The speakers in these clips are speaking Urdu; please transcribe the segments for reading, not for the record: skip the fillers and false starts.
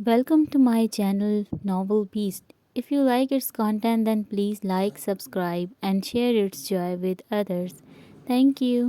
Welcome to my channel Novel Beast. If you like its content, then please like, subscribe, and share its joy with others. Thank you.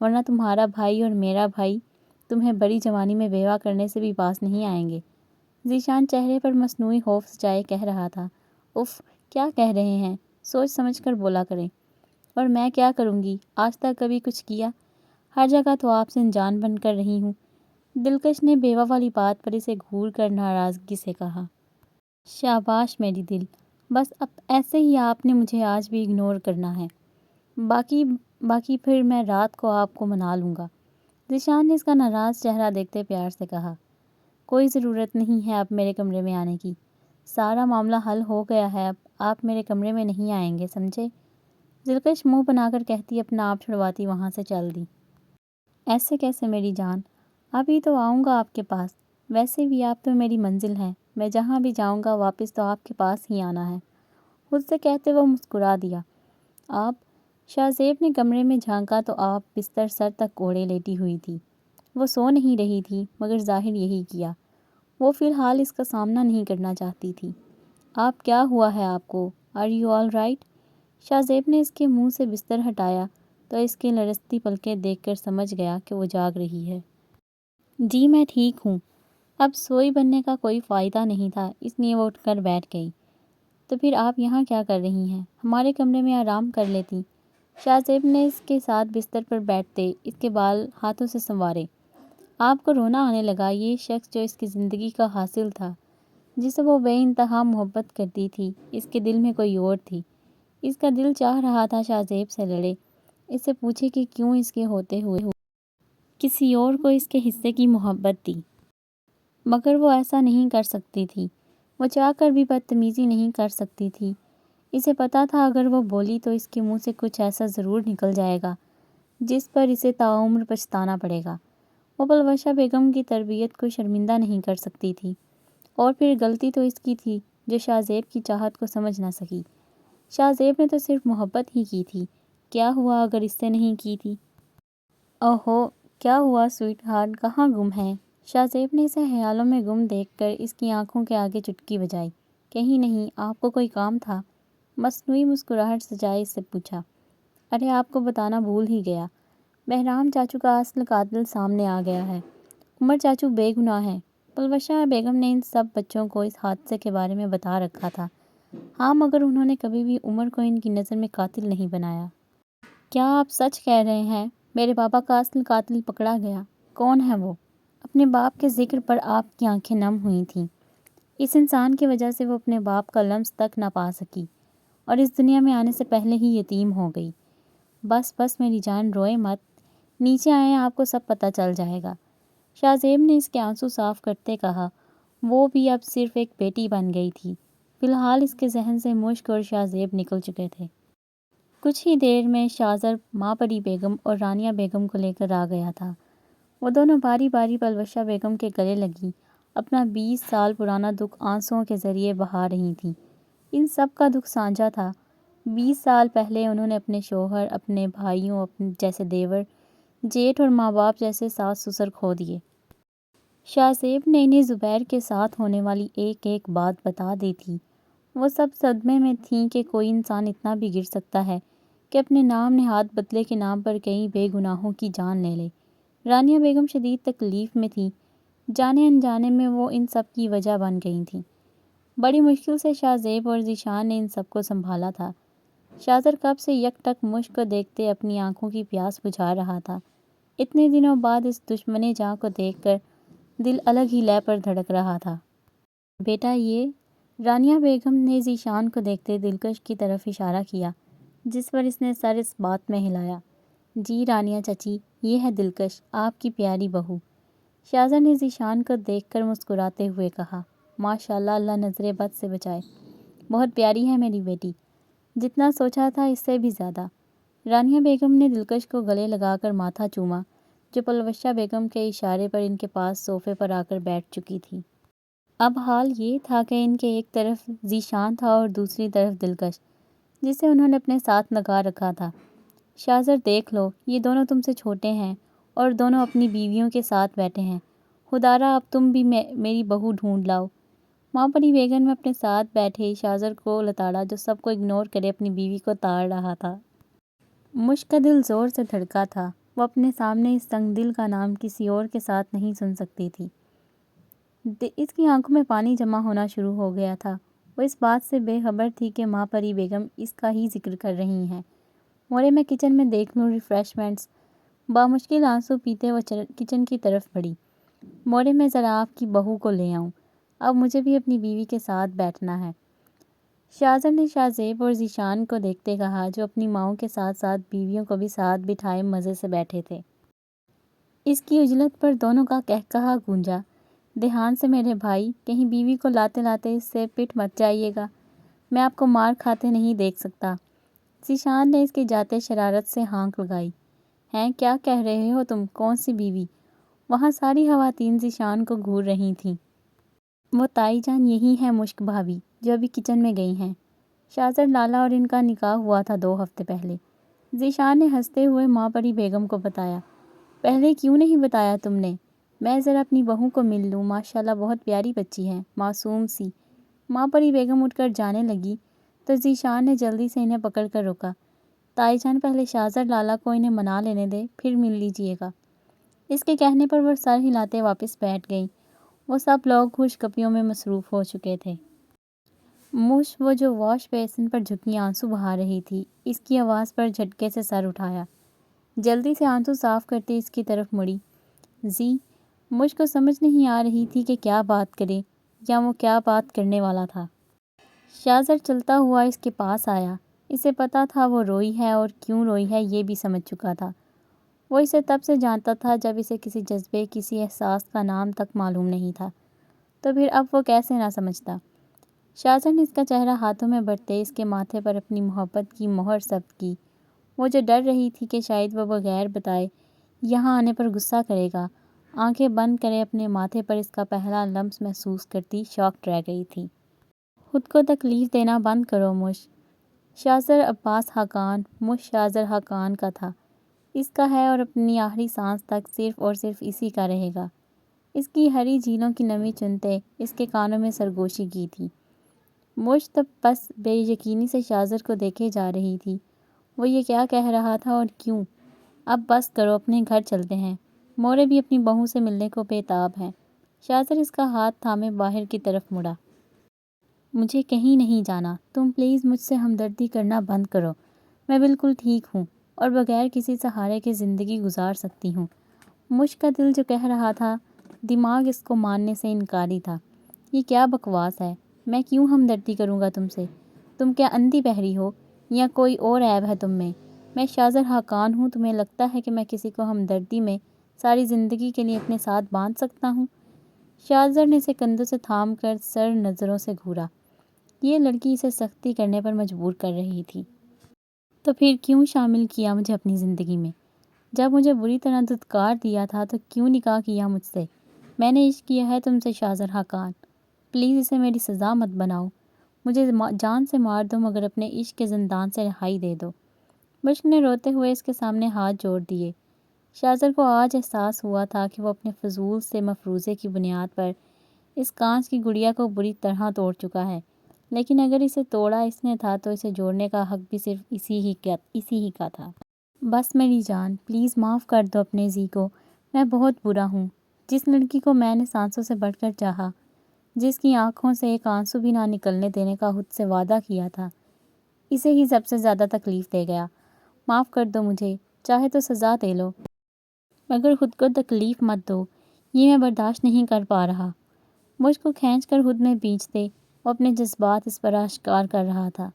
ورنہ تمہارا بھائی اور میرا بھائی تمہیں بڑی جوانی میں بیوہ کرنے سے بھی باز نہیں آئیں گے۔ ذیشان چہرے پر مصنوعی خوف سجائے کہہ رہا تھا۔ اف، کیا کہہ رہے ہیں؟ سوچ سمجھ کر بولا کریں۔ اور میں کیا کروں گی؟ آج تک کبھی کچھ کیا؟ ہر جگہ تو آپ سے انجان بن کر رہی ہوں۔ دلکش نے بیوہ والی بات پر اسے گھور کر ناراضگی سے کہا۔ شاباش میری دل، بس اب ایسے ہی آپ نے مجھے آج بھی اگنور کرنا ہے، باقی پھر میں رات کو آپ کو منا لوں گا۔ ذیشان نے اس کا ناراض چہرہ دیکھتے پیار سے کہا۔ کوئی ضرورت نہیں ہے اب میرے کمرے میں آنے کی، سارا معاملہ حل ہو گیا ہے، اب آپ میرے کمرے میں نہیں آئیں گے، سمجھے؟ دلکش منہ بنا کر کہتی اپنا آپ چھڑواتی وہاں سے چل دی۔ ایسے کیسے میری جان؟ ابھی تو آؤں گا آپ کے پاس، ویسے بھی آپ تو میری منزل ہیں، میں جہاں بھی جاؤں گا واپس تو آپ کے پاس ہی آنا ہے۔ خود سے کہتے وہ مسکرا دیا۔ آپ؟ شاہ زیب نے کمرے میں جھانکا تو آپ بستر سر تک اوڑھے لیٹی ہوئی تھی۔ وہ سو نہیں رہی تھی مگر ظاہر یہی کیا۔ وہ فی الحال اس کا سامنا نہیں کرنا چاہتی تھی۔ آپ، کیا ہوا ہے آپ کو؟ Are you all right? Shahzeb نے اس کے منہ سے بستر ہٹایا تو اس کی لرزتی پلکیں دیکھ کر سمجھ گیا کہ وہ جاگ رہی ہے۔ جی میں ٹھیک ہوں۔ اب سوئی بننے کا کوئی فائدہ نہیں تھا، اس لیے وہ اٹھ کر بیٹھ گئی۔ تو پھر آپ یہاں کیا کر رہی ہیں؟ ہمارے کمرے میں آرام کر لیتی۔ شاہ زیب نے اس کے ساتھ بستر پر بیٹھتے اس کے بال ہاتھوں سے سنوارے۔ آپ کو رونا آنے لگا؟ یہ شخص جو اس کی زندگی کا حاصل تھا، جسے وہ بے انتہا محبت کرتی تھی، اس کے دل میں کوئی اور تھی۔ اس کا دل چاہ رہا تھا شاہ زیب سے لڑے، اس سے پوچھے کہ کیوں اس کے ہوتے ہوئے کسی اور کو اس کے حصے کی محبت دی، مگر وہ ایسا نہیں کر سکتی تھی۔ وہ چاہ کر بھی بدتمیزی نہیں کر سکتی تھی۔ اسے پتہ تھا اگر وہ بولی تو اس کے منہ سے کچھ ایسا ضرور نکل جائے گا جس پر اسے تاعمر پچھتانا پڑے گا۔ وہ پلوشہ بیگم کی تربیت کو شرمندہ نہیں کر سکتی تھی، اور پھر غلطی تو اس کی تھی جو شاہ زیب کی چاہت کو سمجھ نہ سکی۔ شاہ زیب نے تو صرف محبت ہی کی تھی، کیا ہوا اگر اس سے نہیں کی تھی؟ اوہو، کیا ہوا سویٹ ہارٹ، کہاں گم ہے؟ شاہ زیب نے اسے خیالوں میں گم دیکھ کر اس کی آنکھوں کے آگے چٹکی بجائی۔ کہیں نہیں، آپ کو کوئی کام تھا؟ مصنوعی مسکراہٹ سجائے اس سے پوچھا۔ ارے آپ کو بتانا بھول ہی گیا، بہرام چاچو کا اصل قاتل سامنے آ گیا ہے۔ عمر چاچو بے گناہ ہیں۔ پلوشہ بیگم نے ان سب بچوں کو اس حادثے کے بارے میں بتا رکھا تھا۔ ہاں، مگر انہوں نے کبھی بھی عمر کو ان کی نظر میں قاتل نہیں بنایا۔ کیا آپ سچ کہہ رہے ہیں؟ میرے بابا کا اصل قاتل پکڑا گیا؟ کون ہے وہ؟ اپنے باپ کے ذکر پر آپ کی آنکھیں نم ہوئی تھیں۔ اس انسان کی وجہ سے وہ اپنے باپ کا لمس تک نہ پا سکی اور اس دنیا میں آنے سے پہلے ہی یتیم ہو گئی۔ بس بس میری جان، روئے مت، نیچے آئیں، آپ کو سب پتہ چل جائے گا۔ شاہ زیب نے اس کے آنسو صاف کرتے کہا۔ وہ بھی اب صرف ایک بیٹی بن گئی تھی۔ فی الحال اس کے ذہن سے مشک اور شاہ زیب نکل چکے تھے۔ کچھ ہی دیر میں شازر ماں پری بیگم اور رانیہ بیگم کو لے کر آ گیا تھا۔ وہ دونوں باری باری پلوشہ بیگم کے گلے لگی اپنا 20 سال پرانا دکھ آنسوؤں کے ذریعے بہا رہی تھیں۔ ان سب کا دکھ سانجھا تھا۔ 20 سال پہلے انہوں نے اپنے شوہر، اپنے بھائیوں جیسے دیور، جیٹھ اور ماں باپ جیسے ساس سسر کھو دیے۔ شاہ زیب نے انہیں زبیر کے ساتھ ہونے والی ایک ایک بات بتا دی تھی۔ وہ سب صدمے میں تھیں کہ کوئی انسان اتنا بھی گر سکتا ہے کہ اپنے نام نہاد بدلے کے نام پر کئی بے گناہوں کی جان لے لے۔ رانیہ بیگم شدید تکلیف میں تھی، جانے انجانے میں وہ ان سب کی وجہ بن گئی تھیں۔ بڑی مشکل سے شاہ زیب اور ذیشان نے ان سب کو سنبھالا تھا۔ شازر کب سے یک ٹک مشک کو دیکھتے اپنی آنکھوں کی پیاس بجھا رہا تھا۔ اتنے دنوں بعد اس دشمن جاں کو دیکھ کر دل الگ ہی لے پر دھڑک رہا تھا۔ بیٹا یہ؟ رانیہ بیگم نے ذیشان کو دیکھتے دلکش کی طرف اشارہ کیا، جس پر اس نے سر اس بات میں ہلایا۔ جی رانیہ چچی، یہ ہے دلکش، آپ کی پیاری بہو۔ شازر نے ذیشان کو دیکھ کر مسکراتے ہوئے کہا۔ ماشاءاللہ، اللہ نظر بد سے بچائے، بہت پیاری ہے میری بیٹی، جتنا سوچا تھا اس سے بھی زیادہ۔ رانیہ بیگم نے دلکش کو گلے لگا کر ماتھا چوما، جو پلوشہ بیگم کے اشارے پر ان کے پاس صوفے پر آ کر بیٹھ چکی تھی۔ اب حال یہ تھا کہ ان کے ایک طرف ذیشان تھا اور دوسری طرف دلکش، جسے انہوں نے اپنے ساتھ لگا رکھا تھا۔ شازر دیکھ لو، یہ دونوں تم سے چھوٹے ہیں اور دونوں اپنی بیویوں کے ساتھ بیٹھے ہیں۔ خدارا اب تم بھی میری بہو ڈھونڈ لاؤ۔ ماں پری بیگم نے اپنے ساتھ بیٹھے شازر کو لتاڑا جو سب کو اگنور کرے اپنی بیوی کو تاڑ رہا تھا۔ مشک کا دل زور سے دھڑکا تھا۔ وہ اپنے سامنے اس تنگ دل کا نام کسی اور کے ساتھ نہیں سن سکتی تھی۔ اس کی آنکھوں میں پانی جمع ہونا شروع ہو گیا تھا۔ وہ اس بات سے بے خبر تھی کہ ماں پری بیگم اس کا ہی ذکر کر رہی ہیں۔ مورے میں کچن میں دیکھ لوں ریفریشمنٹس۔ بامشکل آنسو پیتے وہ کچن کی طرف بڑھی۔ مورے میں ذرا آپ کی بہو کو لے آؤں، اب مجھے بھی اپنی بیوی کے ساتھ بیٹھنا ہے۔ شاہزر نے شاہ زیب اور ذیشان کو دیکھتے کہا، جو اپنی ماؤں کے ساتھ ساتھ بیویوں کو بھی ساتھ بٹھائے مزے سے بیٹھے تھے۔ اس کی عجلت پر دونوں کا قہقہا گونجا۔ دھیان سے میرے بھائی، کہیں بیوی کو لاتے لاتے اس سے پٹ مت جائیے گا، میں آپ کو مار کھاتے نہیں دیکھ سکتا۔ ذیشان نے اس کے جاتے شرارت سے ہانک لگائی۔ ہیں، کیا کہہ رہے ہو تم؟ کون سی بیوی؟ وہاں ساری خواتین ذیشان کو گھور رہی تھیں۔ وہ تائی جان یہی ہیں مشک بھابھی، جو ابھی کچن میں گئی ہیں۔ شاہزر لالا اور ان کا نکاح ہوا تھا 2 ہفتے پہلے۔ ذیشان نے ہنستے ہوئے ماں پری بیگم کو بتایا۔ پہلے کیوں نہیں بتایا تم نے؟ میں ذرا اپنی بہو کو مل لوں، ماشاءاللہ بہت پیاری بچی ہے، معصوم سی۔ ماں پری بیگم اٹھ کر جانے لگی تو ذیشان نے جلدی سے انہیں پکڑ کر روکا۔ تائی جان، پہلے شاہزر لالا کو انہیں منا لینے دے، پھر مل لیجیے گا۔ اس کے کہنے پر وہ سر ہلاتے واپس بیٹھ گئیں۔ وہ سب لوگ خوش گپیوں میں مصروف ہو چکے تھے۔ موش، وہ جو واش بیسن پر جھکی آنسو بہا رہی تھی، اس کی آواز پر جھٹکے سے سر اٹھایا۔ جلدی سے آنسو صاف کرتے اس کی طرف مڑی۔ موش کو سمجھ نہیں آ رہی تھی کہ کیا بات کرے یا وہ کیا بات کرنے والا تھا۔ شاہزر چلتا ہوا اس کے پاس آیا۔ اسے پتا تھا وہ روئی ہے اور کیوں روئی ہے، یہ بھی سمجھ چکا تھا۔ وہ اسے تب سے جانتا تھا جب اسے کسی جذبے، کسی احساس کا نام تک معلوم نہیں تھا، تو پھر اب وہ کیسے نہ سمجھتا۔ شاہزر نے اس کا چہرہ ہاتھوں میں بڑھتے اس کے ماتھے پر اپنی محبت کی مہر ثبت کی۔ وہ جو ڈر رہی تھی کہ شاید وہ بغیر بتائے یہاں آنے پر غصہ کرے گا، آنکھیں بند کرے اپنے ماتھے پر اس کا پہلا لمس محسوس کرتی شاکڈ رہ گئی تھی۔ خود کو تکلیف دینا بند کرو موش۔ شاہزر عباس خاقان موش شاہزر خاقان کا تھا، اس کا ہے اور اپنی آخری سانس تک صرف اور صرف اسی کا رہے گا۔ اس کی ہری جھیلوں کی نمی چنتے اس کے کانوں میں سرگوشی کی تھی۔ موش تب بس بے یقینی سے شاہزر کو دیکھے جا رہی تھی۔ وہ یہ کیا کہہ رہا تھا اور کیوں؟ اب بس کرو، اپنے گھر چلتے ہیں، مورے بھی اپنی بہو سے ملنے کو بے تاب ہے۔ شاہزر اس کا ہاتھ تھامے باہر کی طرف مڑا۔ مجھے کہیں نہیں جانا، تم پلیز مجھ سے ہمدردی کرنا بند کرو، میں بالکل ٹھیک ہوں اور بغیر کسی سہارے کے زندگی گزار سکتی ہوں۔ موش کا دل جو کہہ رہا تھا، دماغ اس کو ماننے سے انکاری تھا۔ یہ کیا بکواس ہے، میں کیوں ہمدردی کروں گا تم سے؟ تم کیا اندھی بہری ہو یا کوئی اور عیب ہے تم میں شاہزر خاقان ہوں، تمہیں لگتا ہے کہ میں کسی کو ہمدردی میں ساری زندگی کے لیے اپنے ساتھ باندھ سکتا ہوں؟ شاہزر نے اسے کندھوں سے تھام کر سر نظروں سے گھورا۔ یہ لڑکی اسے سختی کرنے پر مجبور کر رہی تھی۔ تو پھر کیوں شامل کیا مجھے اپنی زندگی میں؟ جب مجھے بری طرح دھتکار دیا تھا تو کیوں نکاح کیا مجھ سے؟ میں نے عشق کیا ہے تم سے شاہزر خاقان، پلیز اسے میری سزا مت بناؤ، مجھے جان سے مار دو مگر اپنے عشق کے زندان سے رہائی دے دو۔ مشک نے روتے ہوئے اس کے سامنے ہاتھ جوڑ دیے۔ شاہزر کو آج احساس ہوا تھا کہ وہ اپنے فضول سے مفروضے کی بنیاد پر اس کانچ کی گڑیا کو بری طرح توڑ چکا ہے، لیکن اگر اسے توڑا اس نے تھا تو اسے جوڑنے کا حق بھی صرف اسی ہی کا تھا۔ بس میری جان، پلیز معاف کر دو اپنے زی کو، میں بہت برا ہوں۔ جس لڑکی کو میں نے سانسوں سے بڑھ کر چاہا، جس کی آنکھوں سے ایک آنسو بھی نہ نکلنے دینے کا خود سے وعدہ کیا تھا، اسے ہی سب سے زیادہ تکلیف دے گیا۔ معاف کر دو مجھے، چاہے تو سزا دے لو، مگر خود کو تکلیف مت دو، یہ میں برداشت نہیں کر پا رہا۔ مجھ کو کھینچ کر خود میں بیچتے، وہ اپنے جذبات اس پر آشکار کر رہا تھا۔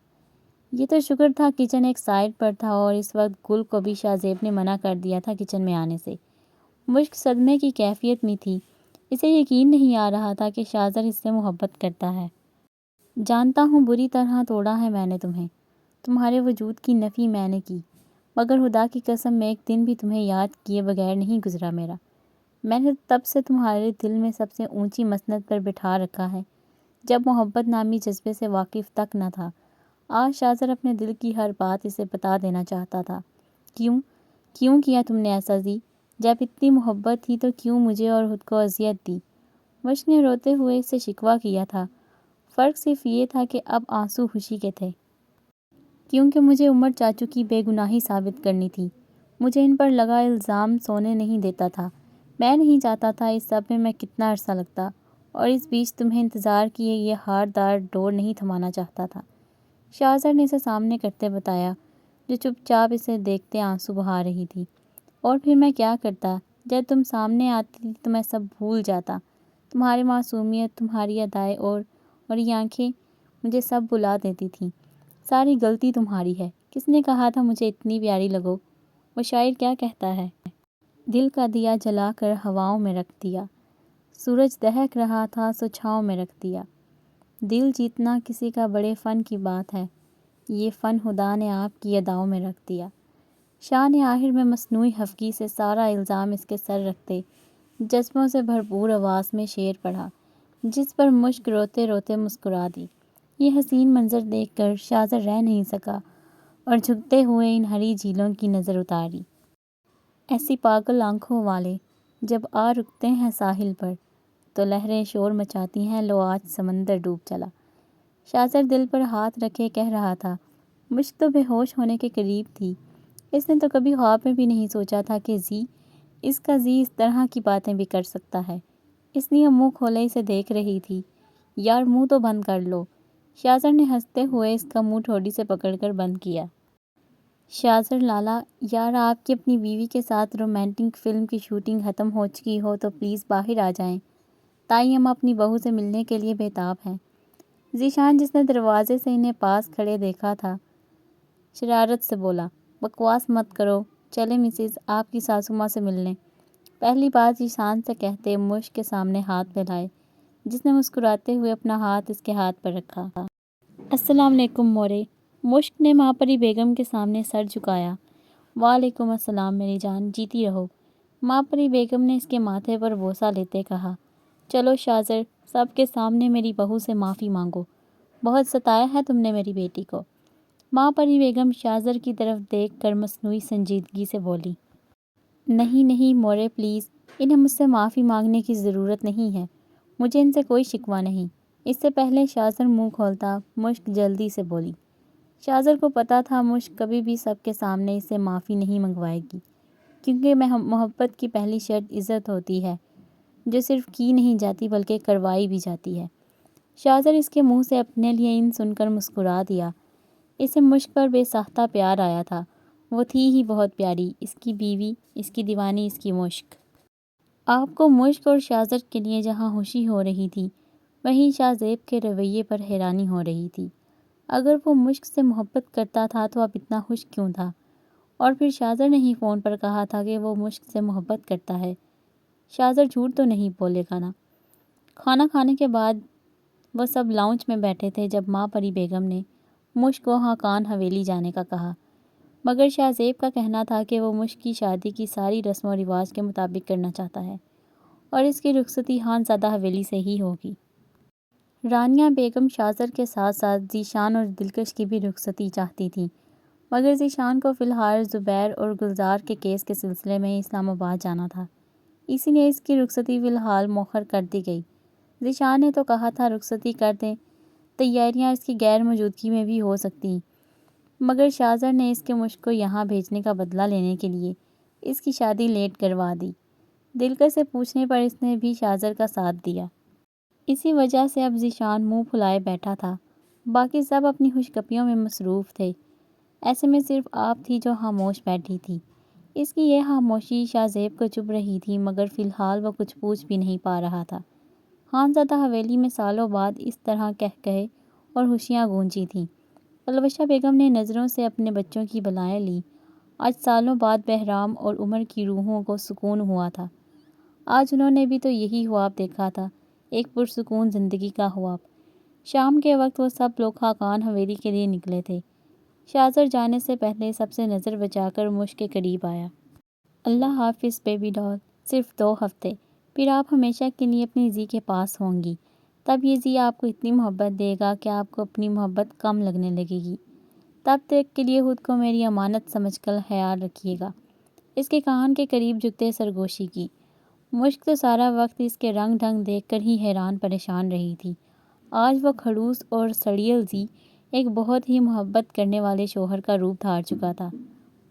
یہ تو شکر تھا کچن ایک سائڈ پر تھا اور اس وقت گل کو بھی شاہ زیب نے منع کر دیا تھا کچن میں آنے سے۔ مشک صدمے کی کیفیت میں تھی، اسے یقین نہیں آ رہا تھا کہ شاہزر اس سے محبت کرتا ہے۔ جانتا ہوں بری طرح توڑا ہے میں نے تمہیں، تمہارے وجود کی نفی میں نے کی، مگر خدا کی قسم میں ایک دن بھی تمہیں یاد کیے بغیر نہیں گزرا میرا۔ میں نے تب سے تمہارے دل میں سب سے اونچی مسند پر بٹھا رکھا ہے جب محبت نامی جذبے سے واقف تک نہ تھا۔ آج شاہزر اپنے دل کی ہر بات اسے بتا دینا چاہتا تھا۔ کیوں کیا تم نے ایسا زی؟ جب اتنی محبت تھی تو کیوں مجھے اور خود کو اذیت دی؟ مشک نے روتے ہوئے اس سے شکوہ کیا تھا۔ فرق صرف یہ تھا کہ اب آنسو خوشی کے تھے، کیونکہ مجھے عمر چاچو کی بے گناہی ثابت کرنی تھی۔ مجھے ان پر لگا الزام سونے نہیں دیتا تھا۔ میں نہیں چاہتا تھا اس سب میں کتنا عرصہ لگتا، اور اس بیچ تمہیں انتظار کیے یہ ہاردار ڈور نہیں تھمانا چاہتا تھا۔ شاہزر نے اسے سامنے کرتے بتایا، جو چپ چاپ اسے دیکھتے آنسو بہا رہی تھی۔ اور پھر میں کیا کرتا؟ جب تم سامنے آتی تھی تو میں سب بھول جاتا۔ تمہاری معصومیت، تمہاری ادائیں اور یہ آنکھیں مجھے سب بلا دیتی تھیں۔ ساری غلطی تمہاری ہے۔ کس نے کہا تھا مجھے اتنی پیاری لگو؟ وہ شاعر کیا کہتا ہے؟ دل کا دیا جلا کر ہواؤں میں رکھ دیا، سورج دہک رہا تھا سو چھاؤں میں رکھ دیا۔ دل جیتنا کسی کا بڑے فن کی بات ہے، یہ فن خدا نے آپ کی اداؤں میں رکھ دیا۔ شاہ نے آخر میں مصنوعی خفگی سے سارا الزام اس کے سر رکھتے جذبوں سے بھرپور آواز میں شعر پڑھا، جس پر مشک روتے روتے مسکرا دی۔ یہ حسین منظر دیکھ کر شاہزر رہ نہیں سکا اور جھکتے ہوئے ان ہری جھیلوں کی نظر اتاری۔ ایسی پاگل آنکھوں والے جب آ رکتے ہیں ساحل پر تو لہریں شور مچاتی ہیں، لو آج سمندر ڈوب چلا۔ شاہزر دل پر ہاتھ رکھے کہہ رہا تھا، مشک تو بے ہوش ہونے کے قریب تھی۔ اس نے تو کبھی خواب میں بھی نہیں سوچا تھا کہ اس کا اس طرح کی باتیں بھی کر سکتا ہے۔ اس لیے منہ کھولے اسے دیکھ رہی تھی۔ یار منہ تو بند کر لو۔ شاہزر نے ہنستے ہوئے اس کا منہ ٹھوڑی سے پکڑ کر بند کیا۔ شاہزر لالا، یار آپ کی اپنی بیوی کے ساتھ رومانٹک فلم کی شوٹنگ ختم ہو چکی ہو تو پلیز باہر آ جائیں، تائی ہم اپنی بہو سے ملنے کے لیے بےتاب ہیں۔ ذیشان، جس نے دروازے سے انہیں پاس کھڑے دیکھا تھا، شرارت سے بولا، بکواس مت کرو، چلیں مسز، آپ کی ساسو ماں سے ملنے۔ پہلی بات ذیشان سے کہتے مشک کے سامنے ہاتھ پھیلائے، جس نے مسکراتے ہوئے اپنا ہاتھ اس کے ہاتھ پر رکھا۔ السلام علیکم مورے۔ مشک نے ماں پری بیگم کے سامنے سر جھکایا۔ وعلیکم السلام میری جان، جیتی رہو۔ ماں پری بیگم نے اس کے ماتھے پر بوسہ لیتے کہا، چلو شاہزر، سب کے سامنے میری بہو سے معافی مانگو، بہت ستایا ہے تم نے میری بیٹی کو۔ ماں پری بیگم شاہزر کی طرف دیکھ کر مصنوعی سنجیدگی سے بولی، نہیں نہیں مورے پلیز، انہیں مجھ سے معافی مانگنے کی ضرورت نہیں ہے، مجھے ان سے کوئی شکوہ نہیں۔ اس سے پہلے شاہزر منہ کھولتا، مشک جلدی سے بولی۔ شاہزر کو پتہ تھا مشک کبھی بھی سب کے سامنے اس سے معافی نہیں منگوائے گی، کیونکہ محبت کی پہلی شرط عزت ہوتی ہے، جو صرف کی نہیں جاتی بلکہ کروائی بھی جاتی ہے۔ شاہزر اس کے منہ سے اپنے لیے ان سن کر مسکرا دیا۔ اسے مشک پر بے ساختہ پیار آیا تھا۔ وہ تھی ہی بہت پیاری، اس کی بیوی، اس کی دیوانی، اس کی مشک۔ آپ کو مشک اور شاہزر کے لیے جہاں خوشی ہو رہی تھی، وہیں شاہ زیب کے رویے پر حیرانی ہو رہی تھی۔ اگر وہ مشک سے محبت کرتا تھا تو اب اتنا خوش کیوں تھا؟ اور پھر شاہزر نے ہی فون پر کہا تھا کہ وہ مشک سے محبت کرتا ہے۔ شاہزر جھوٹ تو نہیں بولے گا نا؟ کھانا کھانے کے بعد وہ سب لاؤنج میں بیٹھے تھے جب ماں پری بیگم نے مشک کو خاقان حویلی جانے کا کہا، مگر شاہ زیب کا کہنا تھا کہ وہ مشک کی شادی کی ساری رسم و رواج کے مطابق کرنا چاہتا ہے اور اس کی رخصتی خان زادہ حویلی سے ہی ہوگی۔ رانیہ بیگم شاہزر کے ساتھ ساتھ ذیشان اور دلکش کی بھی رخصتی چاہتی تھی، مگر ذیشان کو فی الحال زبیر اور گلزار کے کیس کے سلسلے میں اسلام آباد جانا تھا، اسی لیے اس کی رخصتی فی الحال مؤخر کر دی گئی۔ ذیشان نے تو کہا تھا رخصتی کر دیں، تیاریاں اس کی غیر موجودگی میں بھی ہو سکتی، مگر شاہزر نے اس کے مشک کو یہاں بھیجنے کا بدلہ لینے کے لیے اس کی شادی لیٹ کروا دی۔ دلکش سے پوچھنے پر اس نے بھی شاہزر کا ساتھ دیا۔ اسی وجہ سے اب ذیشان منہ پھلائے بیٹھا تھا، باقی سب اپنی خوش گپیوں میں مصروف تھے۔ ایسے میں صرف آپ تھی جو خاموش بیٹھی تھی۔ اس کی یہ خاموشی شاہ زیب کو چبھ رہی تھی، مگر فی الحال وہ کچھ پوچھ بھی نہیں پا رہا تھا۔ خانزادہ حویلی میں سالوں بعد اس طرح قہقہے اور خوشیاں گونجی تھیں۔ پلوشہ بیگم نے نظروں سے اپنے بچوں کی بلائیں لیں۔ آج سالوں بعد بہرام اور عمر کی روحوں کو سکون ہوا تھا۔ آج انہوں نے بھی تو یہی خواب دیکھا تھا، ایک پرسکون زندگی کا خواب۔ شام کے وقت وہ سب لوگ خاقان حویلی کے لیے نکلے تھے۔ شاہزر جانے سے پہلے سب سے نظر بچا کر مشک کے قریب آیا۔ اللہ حافظ بیبی ڈال، صرف 2 ہفتے، پھر آپ ہمیشہ کے لیے اپنی زی کے پاس ہوں گی۔ تب یہ زی آپ کو اتنی محبت دے گا کہ آپ کو اپنی محبت کم لگنے لگے گی۔ تب تک کے لیے خود کو میری امانت سمجھ کر خیال رکھیے گا۔ اس کے کان کے قریب جھکتے سرگوشی کی۔ مشک تو سارا وقت اس کے رنگ ڈھنگ دیکھ کر ہی حیران پریشان رہی تھی۔ آج وہ کھڑوس اور سڑیل زی ایک بہت ہی محبت کرنے والے شوہر کا روپ دھار چکا تھا۔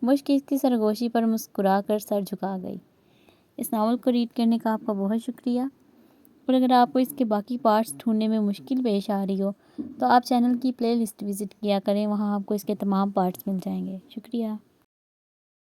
مشک اس کی سرگوشی پر مسکرا کر سر جھکا گئی۔ اس ناول کو ریڈ کرنے کا آپ کا بہت شکریہ، اور اگر آپ کو اس کے باقی پارٹس ڈھونڈنے میں مشکل پیش آ رہی ہو تو آپ چینل کی پلے لسٹ وزٹ کیا کریں، وہاں آپ کو اس کے تمام پارٹس مل جائیں گے۔ شکریہ۔